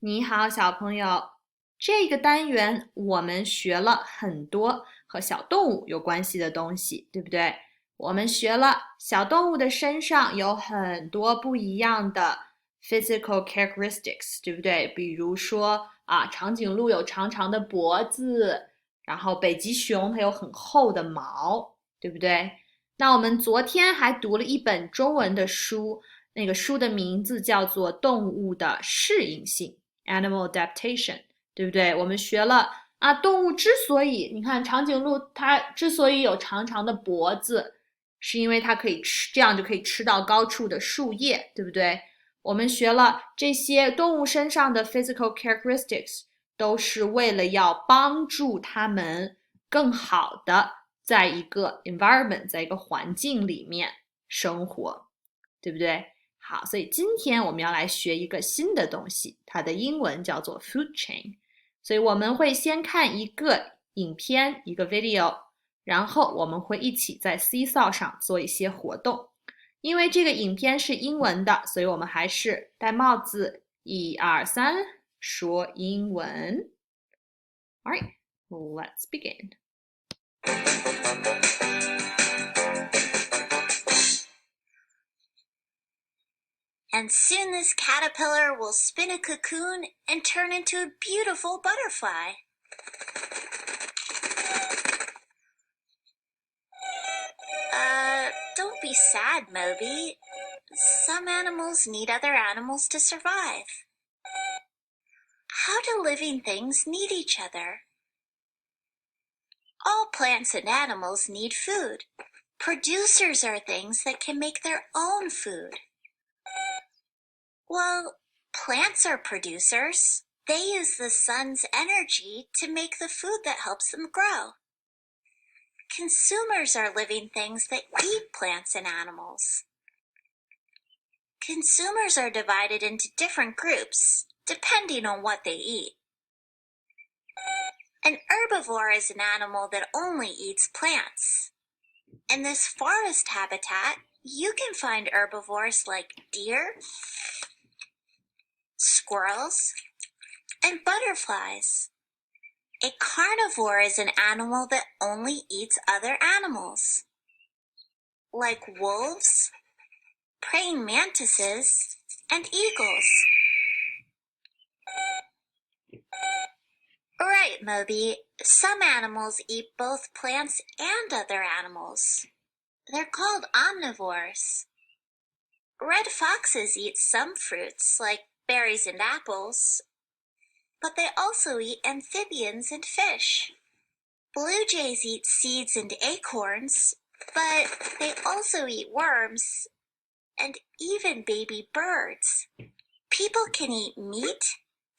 你好，小朋友。这个单元我们学了很多和小动物有关系的东西，对不对？我们学了小动物的身上有很多不一样的 physical characteristics，对不对？比如说长颈鹿有长长的脖子，然后北极熊它有很厚的毛，对不对？那我们昨天还读了一本中文的书，那个书的名字叫做《动物的适应性》。animal adaptation，对不对？我们学了动物之所以，你看长颈鹿它之所以有长长的脖子，是因为它可以吃，这样就可以吃到高处的树叶，对不对？我们学了这些动物身上的 physical characteristics，都是为了要帮助它们更好的在一个 environment，在一个环境里面生活，对不对？好，所以今天我们要来学一个新的东西，它的英文叫做 food chain。所以我们会先看一个影片，一个 video，然后我们会一起在 Seesaw 上做一些活动。因为这个影片是英文的，所以我们还是戴帽子，一二三，说英文。All right, let's begin. And soon this caterpillar will spin a cocoon and turn into a beautiful butterfly. Don't be sad, Moby. Some animals need other animals to survive. How do living things need each other? All plants and animals need food. Producers are things that can make their own food. Well, plants are producers. They use the sun's energy to make the food that helps them grow. Consumers are living things that eat plants and animals. Consumers are divided into different groups, depending on what they eat. An herbivore is an animal that only eats plants. In this forest habitat, you can find herbivores like deer, squirrels, and butterflies. A carnivore is an animal that only eats other animals, like wolves, praying mantises, and eagles. Right, Moby. Some animals eat both plants and other animals. They're called omnivores. Red foxes eat some fruits, like berries and apples, but they also eat amphibians and fish. Blue jays eat seeds and acorns, but they also eat worms and even baby birds. People can eat meat,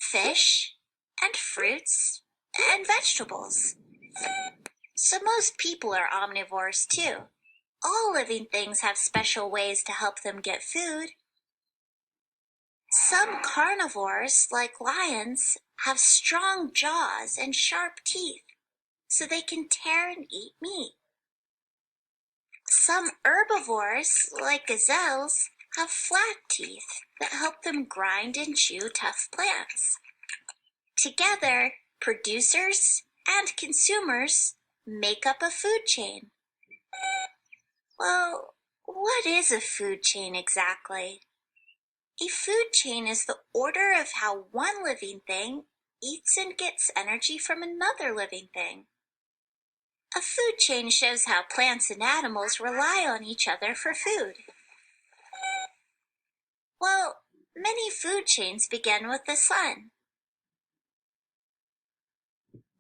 fish, and fruits and vegetables. So most people are omnivores too. All living things have special ways to help them get food. Some carnivores, like lions, have strong jaws and sharp teeth, so they can tear and eat meat. Some herbivores, like gazelles, have flat teeth that help them grind and chew tough plants. Together, producers and consumers make up a food chain. Well, what is a food chain exactly? A food chain is the order of how one living thing eats and gets energy from another living thing. A food chain shows how plants and animals rely on each other for food. Well, many food chains begin with the sun.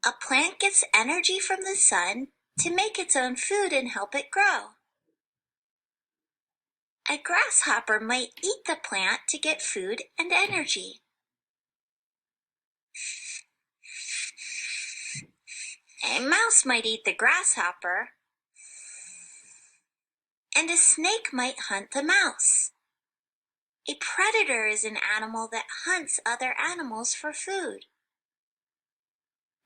A plant gets energy from the sun to make its own food and help it grow. A grasshopper might eat the plant to get food and energy. A mouse might eat the grasshopper, and a snake might hunt the mouse. A predator is an animal that hunts other animals for food.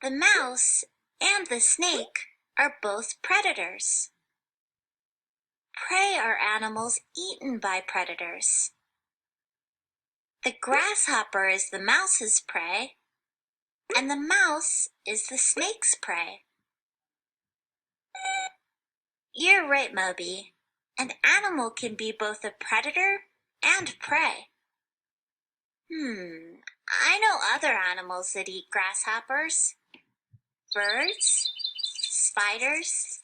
The mouse and the snake are both predators. Prey are animals eaten by predators. The grasshopper is the mouse's prey, and the mouse is the snake's prey. You're right, Moby. An animal can be both a predator and prey. I know other animals that eat grasshoppers. Birds, spiders,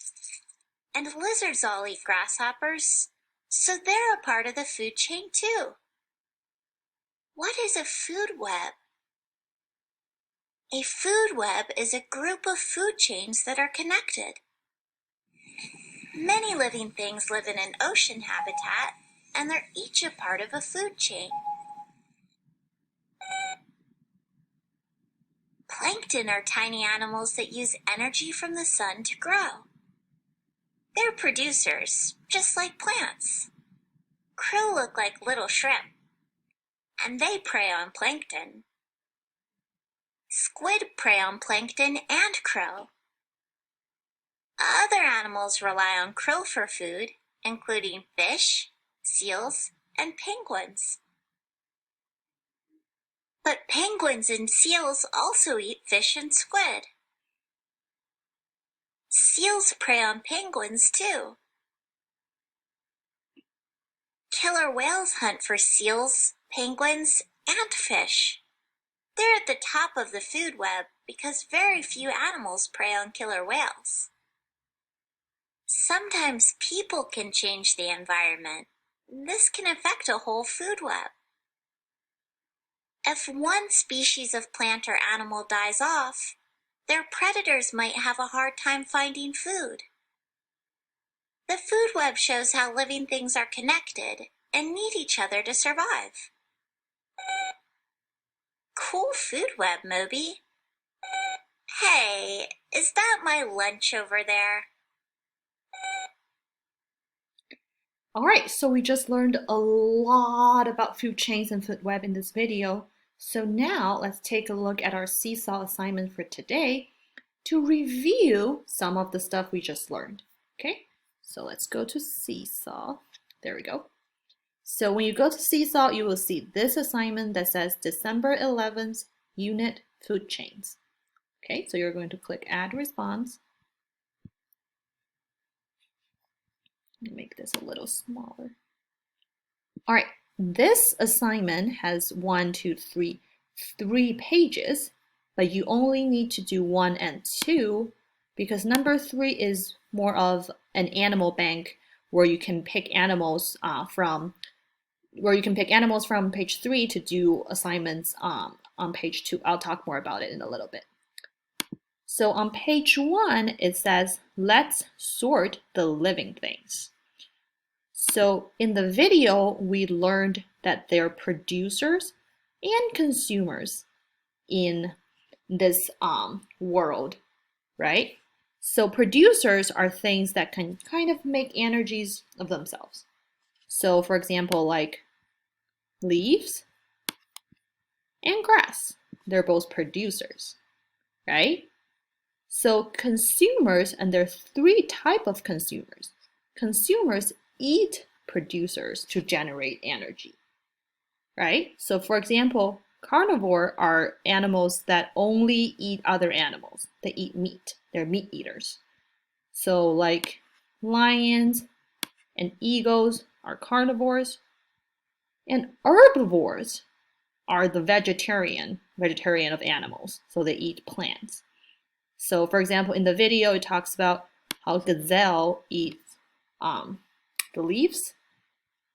and lizards all eat grasshoppers, so they're a part of the food chain too. What is a food web? A food web is a group of food chains that are connected. Many living things live in an ocean habitat, and they're each a part of a food chain. Plankton are tiny animals that use energy from the sun to grow. They're producers, just like plants. Krill look like little shrimp, and they prey on plankton. Squid prey on plankton and krill. Other animals rely on krill for food, including fish, seals, and penguins. But penguins and seals also eat fish and squid. Seals prey on penguins too. Killer whales hunt for seals, penguins, and fish. They're at the top of the food web because very few animals prey on killer whales. Sometimes people can change the environment. This can affect a whole food web. If one species of plant or animal dies off, their predators might have a hard time finding food. The food web shows how living things are connected and need each other to survive. Cool food web, Moby. Hey, is that my lunch over there? All right, so we just learned a lot about food chains and food web in this video. So now let's take a look at our Seesaw assignment for today to review some of the stuff we just learned. Okay, so let's go to Seesaw. There we go. So when you go to Seesaw, you will see this assignment that says December 11th, Unit Food Chains. Okay, so you're going to click Add Response. Let me make this a little smaller. All right, this assignment has 3 pages, but you only need to do 1 and 2 because number 3 is more of an animal bank where you can pick animals from page 3 to do assignments on page 2. I'll talk more about it in a little bit. So on page 1, it says, let's sort the living things. So in the video, we learned that they're producers and consumers in this world, right? So producers are things that can kind of make energies of themselves. So for example, like leaves and grass, they're both producers, right? So consumers, and there are 3 types of consumers. Consumers eat producers to generate energy, right? So for example, carnivore are animals that only eat other animals. They eat meat. They're meat eaters. So like lions and eagles are carnivores, and herbivores are the vegetarian of animals. So they eat plants. So for example, in the video, it talks about how gazelle eats the leaves,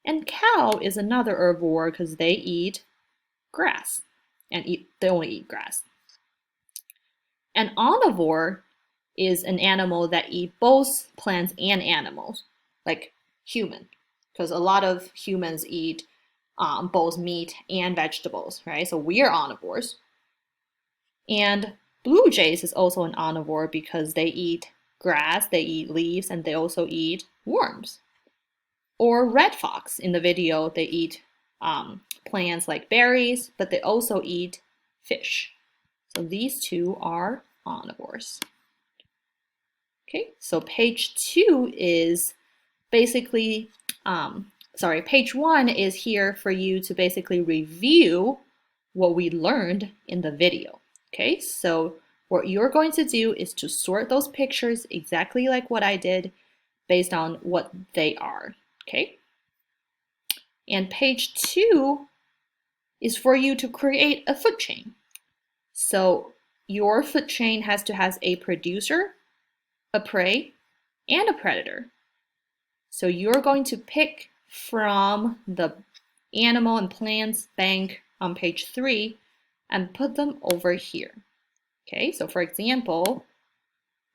and cow is another herbivore because they eat grass and they only eat grass. An omnivore is an animal that eat both plants and animals, like human, because a lot of humans eat both meat and vegetables, right? So we are omnivores. And blue jays is also an omnivore because they eat grass, they eat leaves, and they also eat worms. Or red fox, in the video, they eat plants like berries, but they also eat fish. So these 2 are omnivores. Okay, so page 2 is basically page 1 is here for you to basically review what we learned in the video. Okay, so what you're going to do is to sort those pictures exactly like what I did based on what they are. Okay, and page 2 is for you to create a food chain. So your food chain has to have a producer, a prey, and a predator. So you're going to pick from the animal and plants bank on page 3 and put them over here. Okay, so for example,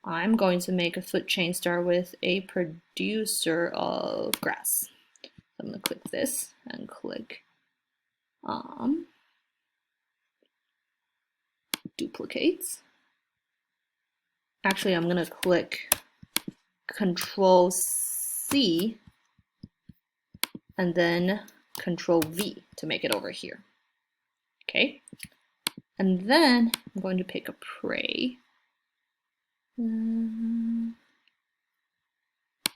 I'm going to make a food chain start with a producer of grass. So I'm going to click this and click duplicates. Actually, I'm going to click Control C and then Control V to make it over here. Okay, and then I'm going to pick a prey.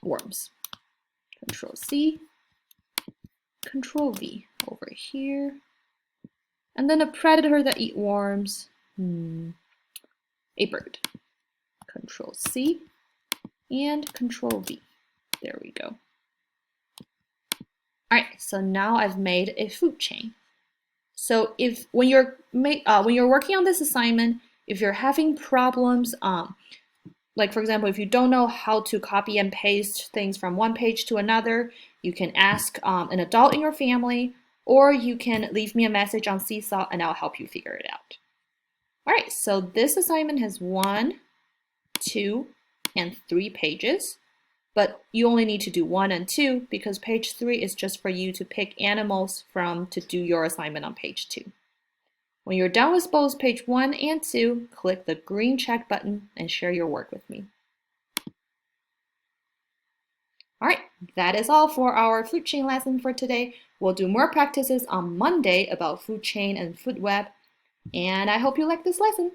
Worms. Control C, Control V over here. And then a predator that eat worms. A bird. Control C and Control V. There we go. All right, so now I've made a food chain. So when you're working on this assignment, if you're having problems, like for example, if you don't know how to copy and paste things from one page to another, you can ask an adult in your family, or you can leave me a message on Seesaw and I'll help you figure it out. All right, so this assignment has 1, 2, and 3 pages, but you only need to do 1 and 2 because page 3 is just for you to pick animals from to do your assignment on page 2. When you're done with both page 1 and 2, click the green check button and share your work with me. All right, that is all for our food chain lesson for today. We'll do more practices on Monday about food chain and food web, and I hope you like this lesson.